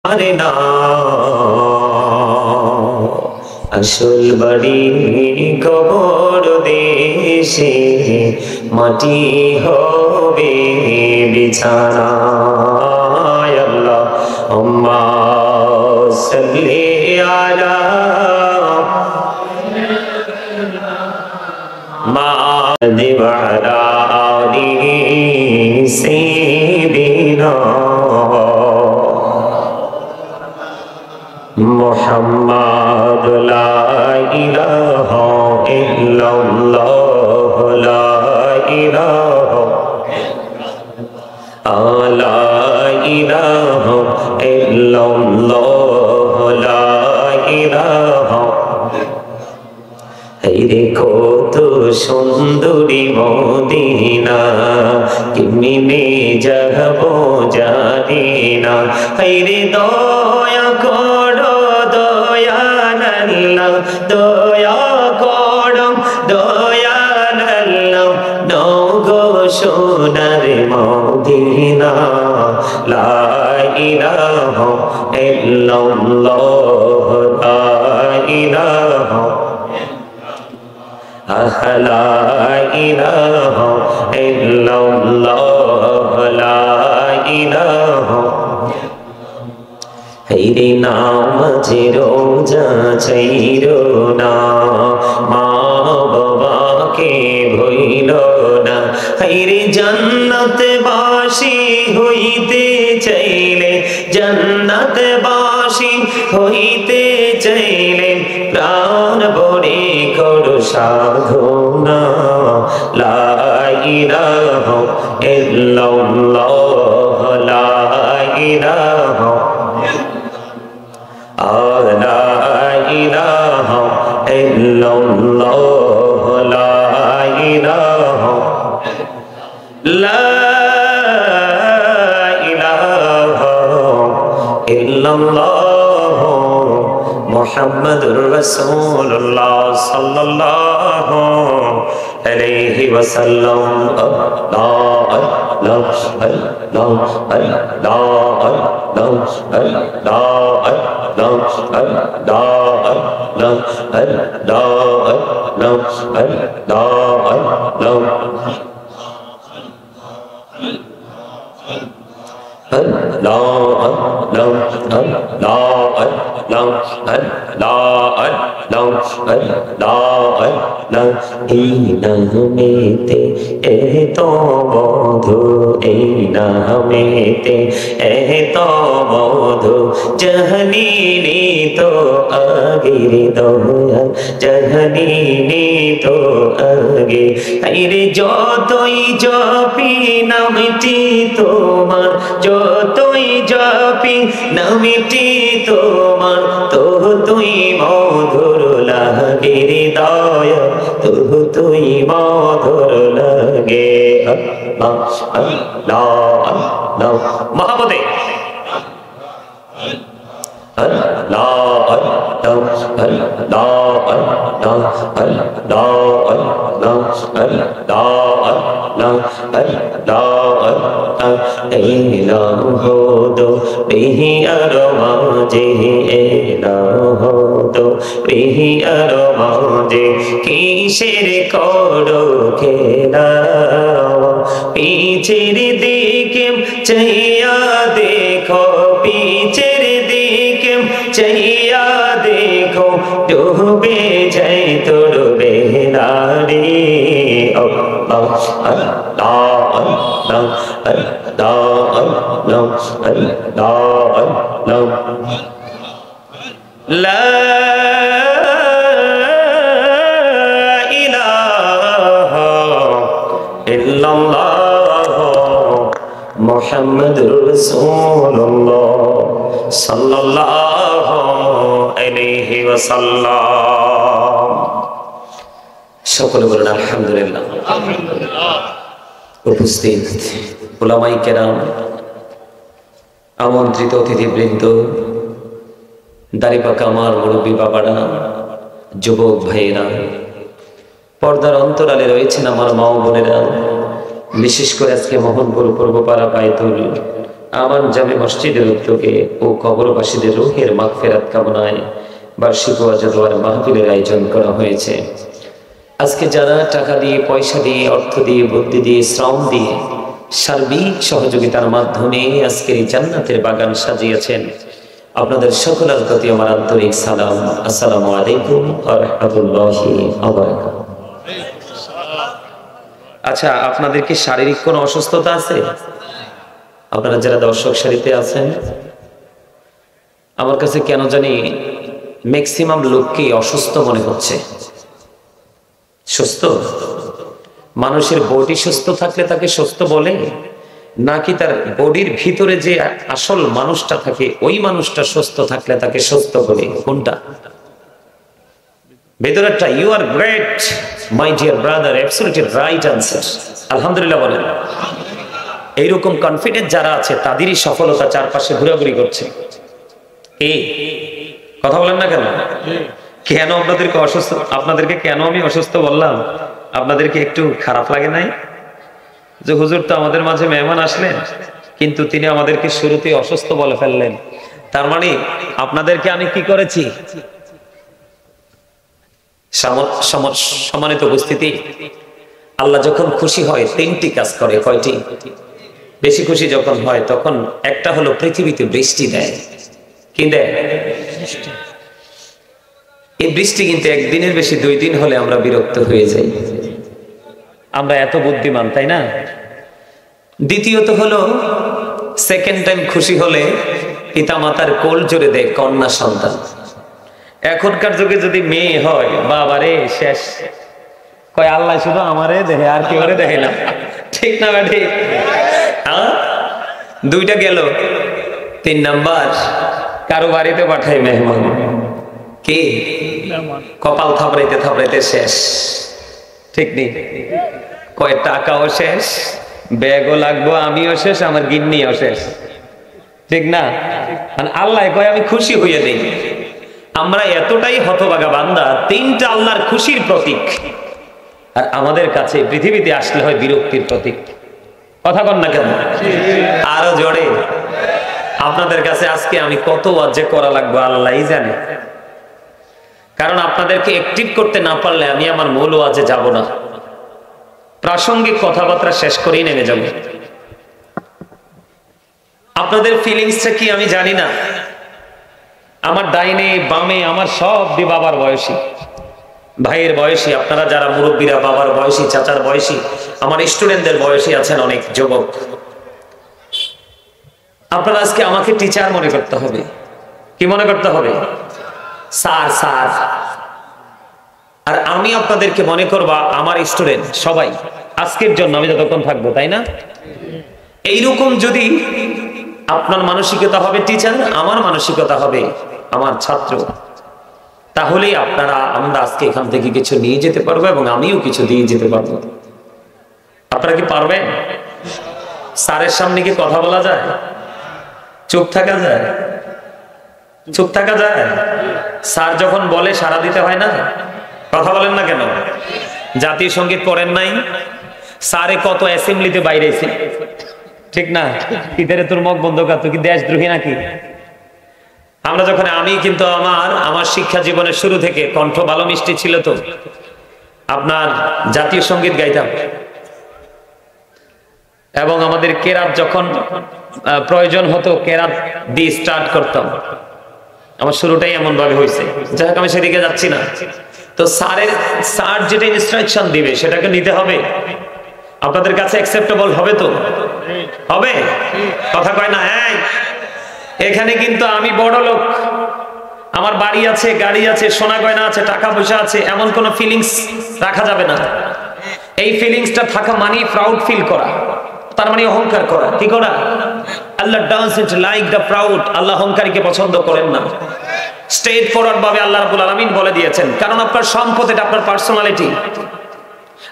আরে না আসল বাড়ি কবর দেশে মাটি হবে বিছানা আল্লাহ আম্মা সাল্লি আলা মাদি ওয়া আলা আলি সাইয়্যিদিনা মুহাম্মাদ লা ইলাহা ইল্লাল্লাহ লা ইলাহা লা ইলাহা ইল্লাল্লাহ লা ইলাহা রে কত সুন্দরী মদিনা কেমনে যাব জানি না রে দয়া করো দয়াল আল্লাহ দয়া করো দয়াল আল্লাহ নগো সোনার মদিনা লা ইলাহা ইল্লাল্লাহ লা ইলাহা লা ইলাহা ইল্লাল্লাহ লা ইলাহা হেরে নামাজে রোজা ছাইরো না মা বাবাকে ভুইল না হেরে জান্নাতে বাসী হইতে চাইলে জান্নাতে বাসী হইতে চাইলে প্রাণ ভরে করো সাধনা লা ইলাহা ইল্লাল্লাহ লা ইলাহা লা ইলাহা ইল্লাল্লাহ লা ইলাহা লা ইলাহা ইল্লাল্লাহ মুহাম্মাদুর রাসূলুল্লাহ সাল্লাল্লাহু আলাইহি ওয়াসাল্লাম আল্লাহ আল্লাহ আল্লাহ আল্লাহ আল্লাহ এই নামেতে এত মধু এই নামেতে এত মধু জাহানিনি তো আগের দয়া জাহানিনি তো আগে আইরে যতই জপি নামটি তোমার যতই জপি নামটি তোমার তো তুই মধুর লাগে দয়া তো তুই মধুর লাগে আল্লাহ আল্লাহ আল্লাহ মহাপদে আল্লাহ আল্লাহ আল্লাহ আল্লাহ আল্লাহ আল্লাহ আল্লাহ আল্লাহ ইলাহ দো বিহি আরমাজে ইলাহ দো বিহি আরমাজে কিসের করো খেলা পিছের দিকে চাইয়া দেখো পিছের দিকে চাইয়া দেখো ডুবে যাই তোর বেলারে আল্লাহ আল্লাহ আল্লাহ আল্লাহ আল্লাহ আল্লাহ আল্লাহ লা ইলাহা ইল্লাল্লাহ মুহাম্মাদুর রাসূলুল্লাহ সাল্লাল্লাহু আলাইহি ওয়াসাল্লাম সকলে বলেন আলহামদুলিল্লাহ আলহামদুলিল্লাহ উপস্থিত উলামায়ে কেরাম আমন্ত্রিত অতিথিবৃন্দ দাড়িপাকা আমার মুরব্বী বাবারা যুবক ভাইয়েরা পর্দার অন্তরালে রয়েছেন আমার মা ও বোনেরা বিশেষ করে আজকে মোহনপুর পূর্বপাড়া পায়তুল আমান জামে মসজিদের উদ্যোগে ও কবরবাসীদের রূহের মাগফিরাত কামনায় বার্ষিক ওয়াজ ও দোয়ার মাহফিলের আয়োজন করা হয়েছে। আজকে যারা টাকা দিয়ে, পয়সা দিয়ে, অর্থ দিয়ে, বুদ্ধি দিয়ে, শ্রম দিয়ে, সার্বিক সহযোগিতার মাধ্যমে আজকের এই জান্নাতের বাগান সাজিয়েছেন, আপনাদের সকলের প্রতি আমার আন্তরিক সালাম। আসসালামু আলাইকুম ওয়া রাহমাতুল্লাহি ওয়া বারাকাতুহু। আচ্ছা, আপনাদের কি শারীরিক কোনো অসুস্থতা আছে? আপনারা যারা দর্শক সারিতে আছেন, আমার কাছে কেন জানি ম্যাক্সিমাম লোককে অসুস্থ মনে হচ্ছে। সুস্থ মানুষের বডি সুস্থ থাকলে তাকে সুস্থ বলে, নাকি তার বডির ভিতরে যে আসল মানুষটা থাকে ওই মানুষটা সুস্থ থাকলে তাকে সুস্থ বলে? কোনটা? ভেতরেরটা। You are great my dear brother, absolutely right answer. আলহামদুলিল্লাহ বলেন। এইরকম কনফিডেন্স যারা আছে তাদেরই সফলতা চারপাশে ঘোরাঘুরি করছে। এই কথা বলেন না কেন? কেন আপনাদেরকে অসুস্থ, আপনাদেরকে কেন আমি অসুস্থ বললাম? আপনাদেরকে একটু খারাপ লাগে নাই যে হুজুর তো আমাদের মাঝে মেহমান আসলেন, কিন্তু তিনি আমাদেরকে শুরুতেই অসুস্থ বলে ফেললেন? তার মানে আপনাদেরকে আমি কি করেছি? সম্মানিত উপস্থিতি, আল্লাহ যখন খুশি হয় তিনটি কাজ করে। কয়টি? বেশি খুশি যখন হয় তখন একটা হলো পৃথিবীতে বৃষ্টি দেয়। কি দেয়? এই বৃষ্টি কিন্তু একদিনের বেশি 2 দিন হলে আমরা বিরক্ত হয়ে যাই। আমরা এত বুদ্ধিমান, তাই না? দ্বিতীয়ত হলো সেকেন্ড টাইম খুশি হলে পিতা মাতার কোল জোরে দেয় কন্যা সন্তান। এখনকার যুগে যদি মেয়ে হয়, বাবারে শেষ। কয় আল্লাহ শুধু আমারে দেখে, আর কি করে দেখে না। ঠিক না ঠিক? দুইটা গেল। 3 নাম্বার, কারো বাড়িতে পাঠাই মেহমান। কি? কপাল থাপড়াইতে থাপড়াইতে শেষ। ঠিক নেই? কয় টাকাও শেষ, ব্যাগও লাগবো, আমিও শেষ, আমার গিন্নিও শেষ। ঠিক না? আল্লাহ কয় আমি খুশি হইয়া দিই। আমরা এতটাই হতভাগা বান্দা, 3টা আল্লাহর খুশির প্রতীক, আর আমাদের কাছে পৃথিবীতে আসলে হয় বিরক্তির প্রতীক। কথা বল না কেন? আরো জোরে। আপনাদের কাছে আজকে আমি কত ওয়াজ যে করা লাগবে আল্লাহই জানে। কারণ আপনাদেরকে অ্যাক্টিভ করতে না পারলে আমি আমার মূল ওয়াজে যাব না। প্রাসঙ্গিক কথাবার্তা শেষ করেই নেমে যাব। আপনাদের ফিলিংসটা কি আমি জানি না। আমার ডাইনে বামে আমার সব বাবার বয়সী, ভাইয়ের বয়সী, আপনারা যারা মুরব্বীরা বাবার বয়সী, চাচার বয়সী, আমার স্টুডেন্টদের বয়সী আছেন অনেক যুবক। আপনারা আজকে আমাকে টিচার মনে করতে হবে। কি মনে করতে হবে? Sir sir. আর আমি আপনাদেরকে মনে করবা আমার স্টুডেন্ট। সবাই আজকের জন্য আমি যতক্ষণ থাকবো, তাই না? এইরকম যদি আপনার মানসিকতা হবে টিচার, আমার মানসিকতা হবে আমার ছাত্র, তাহলেই আমরা আজকে এখান থেকে কিছু নিয়ে যেতে পারবো এবং আমিও কিছু দিয়ে যেতে পারবো। আপনারা কি পারবেন? স্যারের সামনে কি কথা বলা যায়? চুপ থাকা যায়? চুপ থাকা যায়? স্যার যখন বলে সাড়া দিতে হয় না? কথা বলেন না কেন? জাতীয় সঙ্গীত পড়েন নাই? স্যারে কত অ্যাসেম্বলিতে বাইরেছে, ঠিক না? ইদারে তোর মুখ বন্ধ কর, তুই কি দেশদ্রোহী নাকি? আমরা যখন, আমি কিন্তু আমার শিক্ষা জীবনের শুরু থেকে কণ্ঠ ভালো মিষ্টি ছিল, তো আপনার জাতীয় সঙ্গীত গাইতাম এবং আমাদের কেরাত যখন প্রয়োজন হতো কেরাত দিয়ে স্টার্ট করতাম। আমার শুরুটাই এমন ভাবে হয়েছে। যাই হোক, আমি সেদিকে যাচ্ছি না। তো স্যার যেটা ইনস্ট্রাকশন দিবে সেটাকে নিতে হবে। আপনাদের কাছে অ্যাকসেপ্টেবল হবে তো? হবে? কথা কয় না? এখানে কিন্তু আমি বড় লোক, আমার বাড়ি আছে, গাড়ি আছে, সোনা গয়না আছে, টাকা পয়সা আছে, এমন কোন ফিলিংস রাখা যাবে না। এই ফিলিংসটা থাকা মানে প্রাউড ফিল করা, তার মানে অহংকার করা। কি করা? আল্লাহ ডাজন্ট লাইক দ্য প্রাউড। আল্লাহ অহংকারীকে পছন্দ করেন না। স্ট্রেট ফরওয়ার্ড ভাবে আল্লাহ রাব্বুল আলামিন বলে দিয়েছেন, কারণ আপনার সম্পদ এটা আপনার পার্সোনালিটি,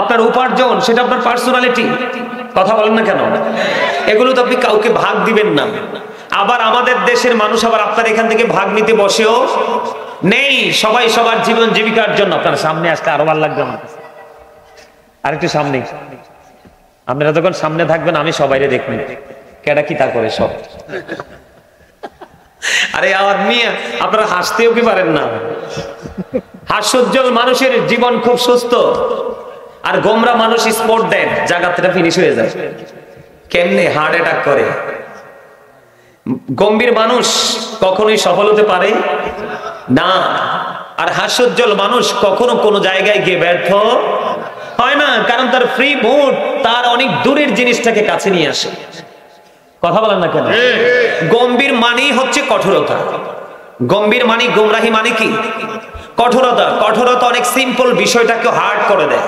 আপনার উপার্জন সেটা আপনার পার্সোনালিটি। কথা বলেন না কেন? এগুলো তো আপনি কাউকে ভাগ দিবেন না। আবার আমাদের দেশের মানুষ আবার আপনার এখান থেকে ভাগ নিতে বসেও নেই। সবাই সবার জীবন জীবিকার জন্য। আপনার সামনে আসতে আরো ভালো লাগবে আমার কাছে। আরেকটু সামনে, আপনারা যখন সামনে থাকবেন আমি সবাইরে দেখবেন। কেডা কি তা করে সব। আরে আওয়াজ নিয়ে আপনারা হাসতেও কি পারেন না? হাস্যোজ্জ্বল মানুষের জীবন খুব সুস্থ, আর গোমরা মানুষ স্পোর্ট দেন, জায়গাটা ফিনিশ হয়ে যায়। কেমনে হার্ট অ্যাটাক করে। গম্ভীর মানুষ কখনোই সফল হতে পারে না, আর হাস্যোজ্জ্বল মানুষ কখনো কোনো জায়গায় গিয়ে ব্যর্থ হয় না, কারণ তার ফ্রি মুড তার অনেক দূরের জিনিসটাকে কাছে নিয়ে আসে। কথা বলেন না কেন? গম্ভীর মানেই হচ্ছে কঠোরতা, গম্ভীর মানে গোমরাহি মানে কি? কঠোরতা। কঠোরতা অনেক সিম্পল বিষয়টাকে হার্ড করে দেয়।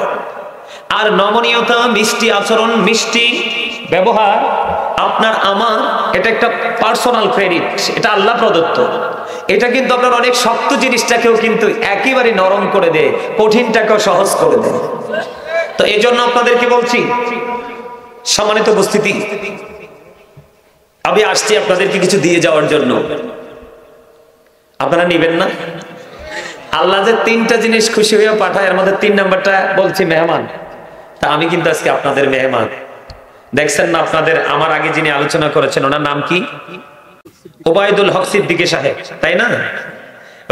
আর নমনীয়তা, মিষ্টি আচরণ, মিষ্টি ব্যবহার, আপনার আমার, এটা একটা পার্সোনাল ক্রেডিট, এটা আল্লাহ প্রদত্ত। এটা কিন্তু আপনার অনেক শক্ত জিনিসটাকেও কিন্তু একেবারে নরম করে দেয়, কঠিনটাকেও সহজ করে দেয়। তো এই জন্য আপনাদেরকে বলছি, সম্মানিত উপস্থিতি, আমি আসছি আপনাদেরকে কিছু দিয়ে যাওয়ার জন্য। আপনারা নিবেন না? আল্লাহ যে 3টা জিনিস খুশি হয়ে পাঠায়, এর মধ্যে 3 নাম্বারটা বলছি মেহমান। তা আমি কিন্তু আজকে আপনাদের মেহমান। দেখছেন না আপনাদের আমার আগে যিনি আলোচনা করেছেন, ওনার নাম কি? ওবায়দুল হক সিদ্দিকী সাহেব, তাই না?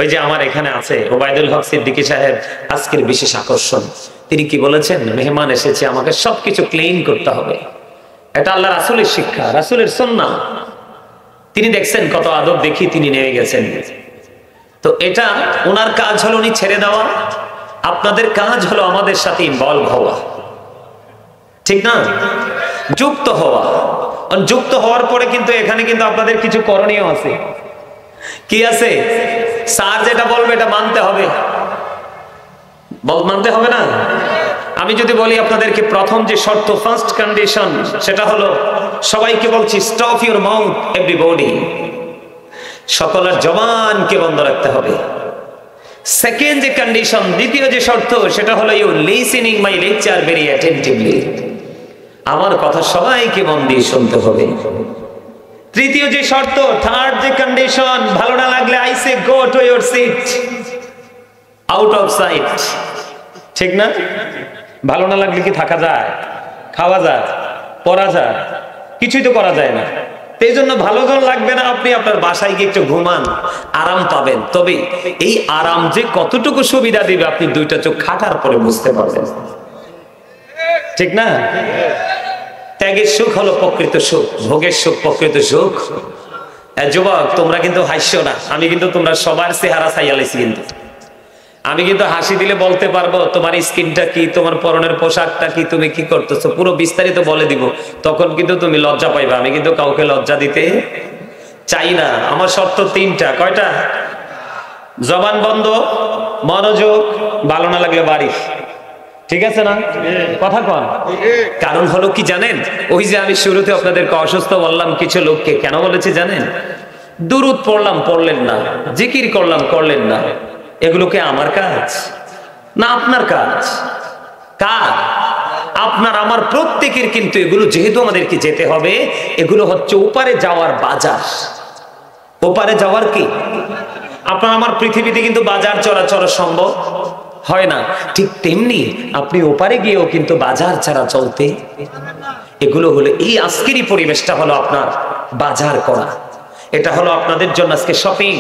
ওই যে আমার এখানে আছে ওবায়দুল হক সিদ্দিকী সাহেব, আজকের বিশেষ আকর্ষণ। তিনি কি বলেছেন? মেহমান এসেছে, আমাকে সবকিছু ক্লিন করতে হবে। এটা আল্লাহ রাসূলের শিক্ষা, রাসূলের সুন্নাহ। তিনি দেখছেন কত আদব দেখি তিনি নেমে গেছেন। তো এটা ওনার কাজ হলো উনি ছেড়ে দেওয়া, আপনাদের কাজ হলো আমাদের সাথে ইনভলভ হওয়া, ঠিক না? যুক্ত হওয়া। যুক্ত হওয়ার পরে কিন্তু এখানে কিন্তু আপনাদের কিছু করণীয় আছে। কি আছে? স্যার যেটা বলবে এটা মানতে হবে, মানতে হবে না? আমি যদি বলি আপনাদেরকে প্রথম যে শর্ত, ফার্স্ট কন্ডিশন, সেটা হলো সবাইকে বলছি স্টপ ইউর মাউথ এভরিবডি, সকলের জবানকে বন্ধ রাখতে হবে। সেকেন্ড যে কন্ডিশন, দ্বিতীয় যে শর্ত, সেটা হলো you listening my lecture very attentively, আমার কথা সবাইকে মন দিয়ে শুনতে হবে। তৃতীয় যে শর্ত, থার্ড যে কন্ডিশন, ভালো না লাগলে I say go to your seat, out of sight, ঠিক না? ভালো না লাগলে কি থাকা যায়? খাওয়া যায়? পড়া যায়? কিছুই তো করা যায় না। এই জন্য ভালো যখন লাগবে না, আপনি আপনার বাসায় গিয়ে একটু ঘুমান, আরাম পাবেন। তবে এই আরাম যে কতটুকু সুবিধা দিবে আপনি 2টা চোখ খাটার পরে বুঝতে পারবেন, ঠিক না? ত্যাগের সুখ হলো প্রকৃত সুখ, ভোগের সুখ প্রকৃত সুখ। যুবক, তোমরা কিন্তু হাসছো না, আমি কিন্তু তোমরা সবার চেহারা চাইয়ালাইছি। কিন্তু আমি কিন্তু হাসি দিলে বলতে পারবো তোমার স্কিনটা কি, তোমার পরনের পোশাকটা কি, তুমি কি করতেছো, পুরো বিস্তারিত বলে দিব। তখন কিন্তু তুমি লজ্জা পাইবা। আমি কিন্তু কাউকে লজ্জা দিতে চাই না। আমার শর্ত 3টা। কয়টা? জবান বন্ধ, মনোযোগ, ভালো না লাগলে বাড়ি, ঠিক আছে না? কথা কন। কারণ হলো কি জানেন? ওই যে আমি শুরুতে আপনাদেরকে অসুস্থ বললাম কিছু লোককে, কেন বলেছি জানেন? দুরূদ পড়লাম, পড়লেন না, জিকির করলাম, করলেন না। এগুলোকে আমার কাজ না আপনার কাজ? কার? আপনার আমার প্রত্যেকের। কিন্তু এগুলো যেহেতু আমাদেরকে যেতে হবে, এগুলো হচ্ছে ওপারে যাওয়ার বাজার। ওপারে যাওয়ার কি? আপনার আমার পৃথিবীতে কিন্তু বাজার চলাচল সম্ভব হয় না। ঠিক তেমনি আপনি ওপারে গিয়েও কিন্তু বাজার ছাড়া চলতে, এগুলো হলো এই আজকেরই পরিবেশটা হলো আপনার বাজার করা। এটা হলো আপনাদের জন্য আজকে শপিং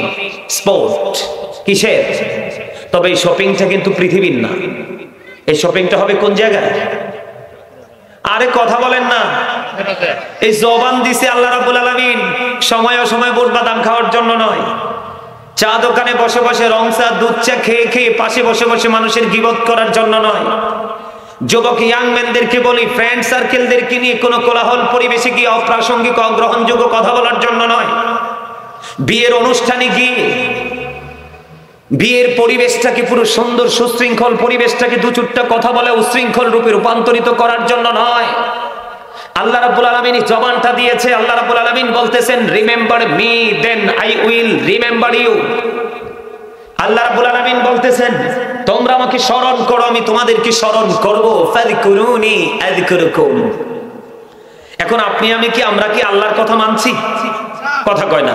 স্পট। কিসের? তবে এই শপিংটা কিন্তু পৃথিবীর না। এই শপিংটা হবে কোন জায়গায়? আরে কথা বলেন না। এই জবান দিছে আল্লাহ রাব্বুল আলামিন সময় অসময় বুট বাদাম খাওয়ার জন্য নয়, চা দোকানে বসে বসে রং চা দুধ চা খেয়ে খেয়ে পাশে বসে বসে মানুষের গীবত করার জন্য নয়। যুবক ইয়াংম্যানদেরকে বলি, ফ্রেন্ড সার্কেলদেরকে নিয়ে কোনো কোলাহল পরিবেশে গিয়ে অপ্রাসঙ্গিক অগ্রহণযোগ্য কথা বলার জন্য নয়। বিয়ের অনুষ্ঠানে গিয়ে বিয়ের পরিবেশটাকে পুরো সুন্দর সুশৃঙ্খল পরিবেশটাকে 2-4টা কথা বলে উশৃঙ্খল রূপে রূপান্তরিত করার জন্য নয়। আল্লাহ রাব্বুল আলামিন জবানটা দিয়েছে। আল্লাহ রাব্বুল আলামিন বলতেছেন, remember me then I will remember you. আল্লাহ রাব্বুল আলামিন বলতেছেন, তোমরা আমাকে স্মরণ করো, আমি তোমাদেরকে স্মরণ করব। ফাযকুরুনি আযকুরুকুম। এখন আপনি আমি কি, আমরা কি আল্লাহর কথা মানছি? কথা কয় না।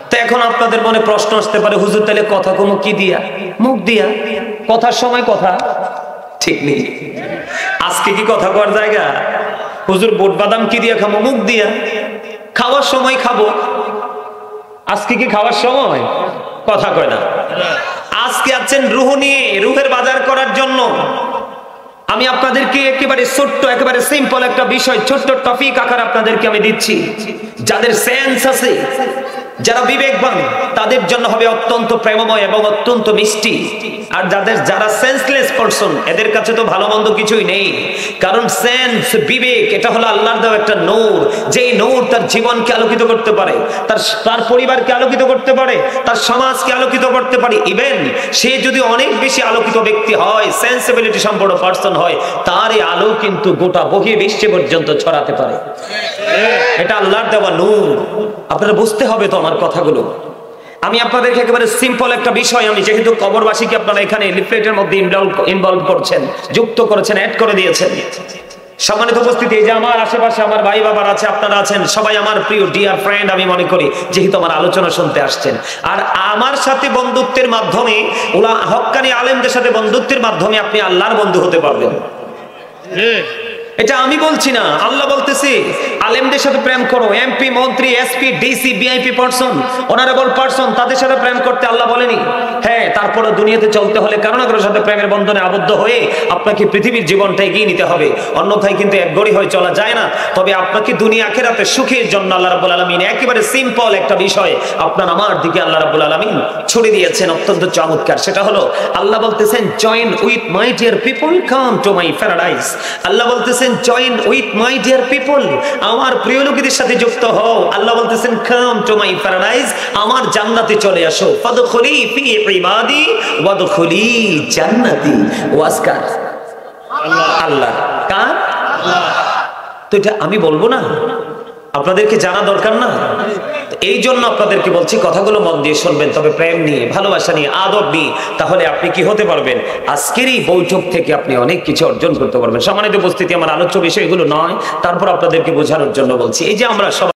তো এখন আপনাদের মনে প্রশ্ন আসতে পারে, হুজুর তাহলে কথা কমু কি দিয়া? মুখ দিয়া। কথার সময় কথা ঠিক নেই। আজকে কি কথা কওয়ার জায়গা? হুজুর বুট বাদাম কি দিয়া খামো? মুখ দিয়া। খাওয়ার সময় খাবো। আজকে কি খাওয়ার সময়? কথা কয় না। আজকে আছেন রুহ নিয়ে, রুহের বাজার করার জন্য। আমি আপনাদেরকে একেবারে ছোট্ট, একেবারে সিম্পল একটা বিষয়, ছোট্ট টপিক আকার আপনাদেরকে আমি দিচ্ছি। যাদের সেন্স আছে, যারা বিবেকবান, তাদের জন্য হবে অত্যন্ত প্রেমময় এবং অত্যন্ত মিষ্টি। আর যারা সেন্সলেস পারসন, এদের কাছে তো ভালো মন্দ কিছুই নেই। কারণ সেন্স, বিবেক, এটা হলো আল্লাহর দেওয়া একটা নূর। যেই নূর তার জীবনকে আলোকিত করতে পারে, তার পরিবারকে আলোকিত করতে পারে, তার সমাজকে আলোকিত করতে পারে। ইভেন সে যদি অনেক বেশি আলোকিত ব্যক্তি হয়, সেন্সিবিলিটি সম্পন্ন পারসন হয়, তার এই আলো কিন্তু গোটা বহির্বিশ্বে পর্যন্ত ছড়াতে পারে। এটা আল্লাহর দেওয়া নূর। আপনারা বুঝতে হবে তো আমার কথাগুলো। আমি আপনাদেরকে একেবারে সিম্পল একটা বিষয়, আমি যেহেতু কবরবাসীকে আপনারা এখানে লিফলেটের মধ্যে ইনভলভ করছেন, যুক্ত করেছেন, অ্যাড করে দিয়েছেন। সম্মানিত উপস্থিতি, এই যে আমার আশেপাশে আমার ভাই বাবার আছে, আপনারা আছেন, সবাই আমার প্রিয় ডিয়ার ফ্রেন্ড আমি মনে করি, যেহেতু আমার আলোচনা শুনতে আসছেন। আর আমার সাথে বন্ধুত্বের মাধ্যমে, ওলা হক্কানি আলেমদের সাথে বন্ধুত্বের মাধ্যমে আপনি আল্লাহর বন্ধু হতে পারবেন। এটা আমি বলছি না, আল্লাহ বলতেছে আলেমদের সাথে প্রেম করো। এমপি, মন্ত্রী, SP, DC, VIP person, honourable person, তাদের সাথে প্রেম করতে আল্লাহ বলেনি। হ্যাঁ, তারপরে দুনিয়াতে চলতে হলে কারো না কারোর সাথে প্রেমের বন্ধনে আবদ্ধ হয়ে আপনাকে পৃথিবীর জীবনটা এগিয়ে নিতে হবে, অন্যথায় কিন্তু একগড়ি হয়ে চলা যায় না। তবে আপনাকে দুনিয়া আখিরাতে সুখের জন্য আল্লাহ রাব্বুল আলামিন একেবারে সিম্পল একটা বিষয় আপনার আমার দিকে আল্লাহ রাব্বুল আলামিন ছড়িয়ে দিয়েছেন, অত্যন্ত চমৎকার। সেটা হলো আল্লাহ বলতেছেন, join with my dear people, come to my paradise. আল্লাহ বলতেছেন, join with my dear people, আমার প্রিয় লোকেদের সাথে যুক্ত হও। আল্লাহ বলতেছেন, কাম টু মাই প্যারাডাইস, আমার জান্নাতে চলে আসো। ফাদখুলি ফি ইবাদি ওয়াদখুলি জান্নাতি। ওয়াজকার আল্লাহ কার? তো এটা আমি বলবো না, আপনাদেরকে জানা দরকার না? এই জন্য আপনাদেরকে বলছি, কথাগুলো মন দিয়ে শুনবেন, তবে প্রেম নিয়ে, ভালোবাসা নিয়ে, আদব নিয়ে। তাহলে আপনি কি হতে পারবেন? আজকের এই বৈঠক থেকে আপনি অনেক কিছু অর্জন করতে পারবেন। সম্মানিত উপস্থিতি, আমার আলোচ্য বিষয় এগুলো নয়, তারপর আপনাদেরকে বোঝানোর জন্য বলছি। এই যে আমরা সবাই